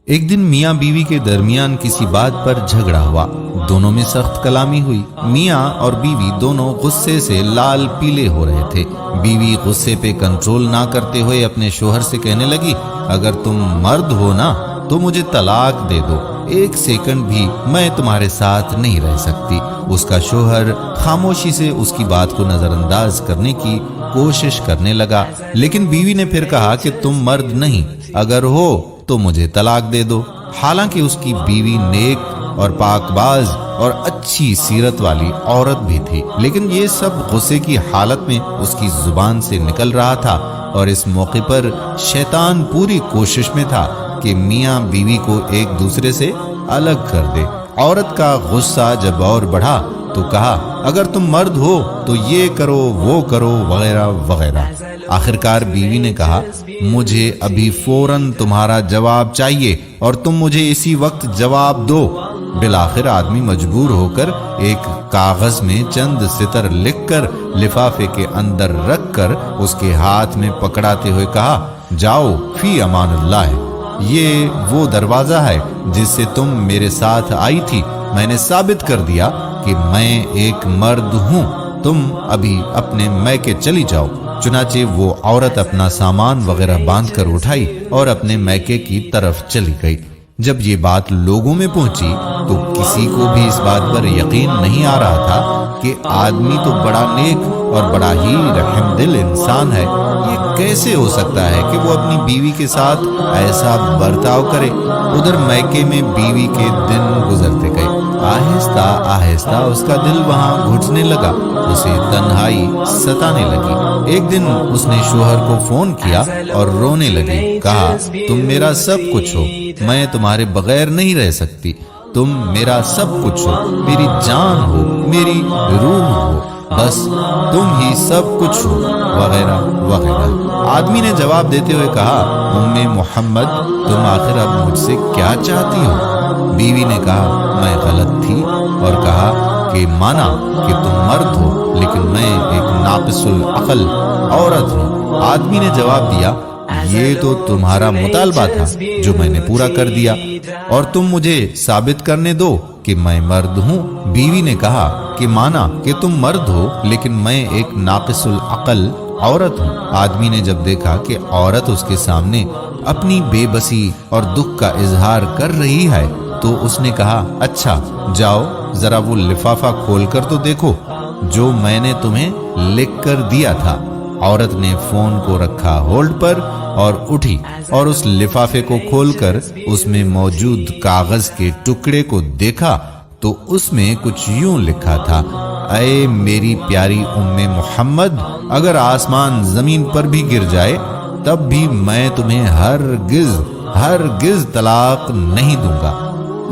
ایک دن میاں بیوی کے درمیان کسی بات پر جھگڑا ہوا، دونوں میں سخت کلامی ہوئی۔ میاں اور بیوی دونوں غصے سے لال پیلے ہو رہے تھے۔ بیوی غصے پہ کنٹرول نہ کرتے ہوئے اپنے شوہر سے کہنے لگی، اگر تم مرد ہو نا تو مجھے طلاق دے دو، ایک سیکنڈ بھی میں تمہارے ساتھ نہیں رہ سکتی۔ اس کا شوہر خاموشی سے اس کی بات کو نظر انداز کرنے کی کوشش کرنے لگا، لیکن بیوی نے پھر کہا کہ تم مرد نہیں، اگر ہو تو مجھے طلاق دے دو۔ حالانکہ اس کی بیوی نیک اور پاک باز اور اچھی سیرت والی عورت بھی تھی، لیکن یہ سب غصے کی حالت میں اس کی زبان سے نکل رہا تھا، اور اس موقع پر شیطان پوری کوشش میں تھا کہ میاں بیوی کو ایک دوسرے سے الگ کر دے۔ عورت کا غصہ جب اور بڑھا تو کہا، اگر تم مرد ہو تو یہ کرو وہ کرو وغیرہ وغیرہ۔ آخرکار بیوی نے کہا، مجھے ابھی فوراً تمہارا جواب چاہیے اور تم مجھے اسی وقت جواب دو۔ بالآخر آدمی مجبور ہو کر ایک کاغذ میں چند سطر لکھ کر لفافے کے اندر رکھ کر اس کے ہاتھ میں پکڑاتے ہوئے کہا، جاؤ فی امان اللہ، یہ وہ دروازہ ہے جس سے تم میرے ساتھ آئی تھی، میں نے ثابت کر دیا کہ میں ایک مرد ہوں، تم ابھی اپنے میکے چلی جاؤ۔ چنانچہ وہ عورت اپنا سامان وغیرہ باندھ کر اٹھائی اور اپنے میکے کی طرف چلی گئی۔ جب یہ بات لوگوں میں پہنچی تو کسی کو بھی اس بات پر یقین نہیں آ رہا تھا کہ آدمی تو بڑا نیک اور بڑا ہی رحم دل انسان ہے، یہ کیسے ہو سکتا ہے کہ وہ اپنی بیوی کے ساتھ ایسا برتاؤ کرے۔ ادھر میکے میں بیوی کے دن گزرتے گئے، آہستہ آہستہ اس کا دل وہاں گھٹنے لگا، اسے تنہائی ستانے لگی۔ ایک دن اس نے شوہر کو فون کیا اور رونے لگی، کہا، تم میرا سب کچھ ہو، میں تمہارے بغیر نہیں رہ سکتی، تم میرا سب کچھ ہو، میری جان ہو، میری روح ہو، بس تم ہی سب کچھ ہو وغیرہ وغیرہ۔ آدمی نے جواب دیتے ہوئے کہا، ام محمد، تم آخر اب مجھ سے کیا چاہتی ہو؟ بیوی نے کہا، میں غلط تھی اور کہا کہ مانا کہ تم مرد ہو، لیکن میں ایک ناقص العقل عورت ہوں۔ آدمی نے جواب دیا، یہ تو تمہارا مطالبہ تھا جو میں نے پورا کر دیا، اور تم مجھے ثابت کرنے دو کہ میں مرد ہوں۔ بیوی نے کہا کہ مانا کہ تم مرد ہو، لیکن میں ایک ناقص العقل عورت ہوں۔ آدمی نے جب دیکھا کہ عورت اس کے سامنے اپنی بے بسی اور دکھ کا اظہار کر رہی ہے تو اس نے کہا، اچھا جاؤ ذرا وہ لفافہ کھول کر تو دیکھو جو میں نے تمہیں لکھ کر دیا تھا۔ عورت نے فون کو رکھا ہولڈ پر اور اٹھی اور اس لفافے کو کھول کر اس میں موجود کاغذ کے ٹکڑے کو دیکھا تو اس میں کچھ یوں لکھا تھا، اے میری پیاری ام محمد، اگر آسمان زمین پر بھی گر جائے تب بھی میں تمہیں ہرگز طلاق نہیں دوں گا۔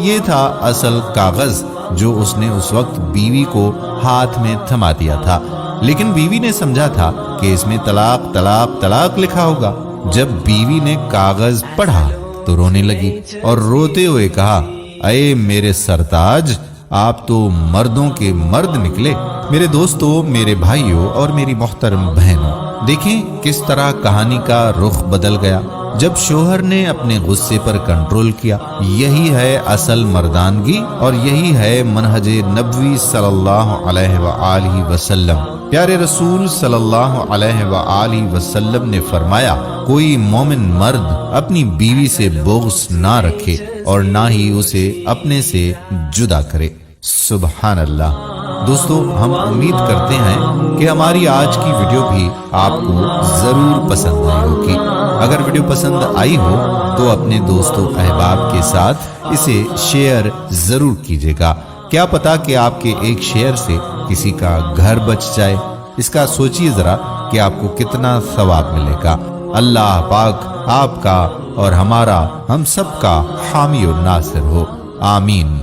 یہ تھا اصل کاغذ جو اس نے اس وقت بیوی کو ہاتھ میں تھما دیا تھا، لیکن بیوی نے سمجھا تھا کہ اس میں طلاق طلاق طلاق لکھا ہوگا۔ جب بیوی نے کاغذ پڑھا تو رونے لگی اور روتے ہوئے کہا، اے میرے سرتاج، آپ تو مردوں کے مرد نکلے۔ میرے دوستو، میرے بھائیوں اور میری محترم بہنوں، دیکھیں کس طرح کہانی کا رخ بدل گیا جب شوہر نے اپنے غصے پر کنٹرول کیا۔ یہی ہے اصل مردانگی اور یہی ہے منہج نبوی صلی اللہ علیہ وآلہ وسلم۔ پیارے رسول صلی اللہ علیہ وآلہ وسلم نے فرمایا، کوئی مومن مرد اپنی بیوی سے بغض نہ رکھے اور نہ ہی اسے اپنے سے جدا کرے۔ سبحان اللہ۔ دوستو، ہم امید کرتے ہیں کہ ہماری آج کی ویڈیو بھی آپ کو ضرور پسند آئی ہوگی۔ اگر ویڈیو پسند آئی ہو تو اپنے دوستوں احباب کے ساتھ اسے شیئر ضرور کیجیے گا، کیا پتا کہ آپ کے ایک شیئر سے کسی کا گھر بچ جائے۔ اس کا سوچیے ذرا کہ آپ کو کتنا ثواب ملے گا۔ اللہ پاک آپ کا اور ہمارا، ہم سب کا حامی و ناصر ہو، آمین۔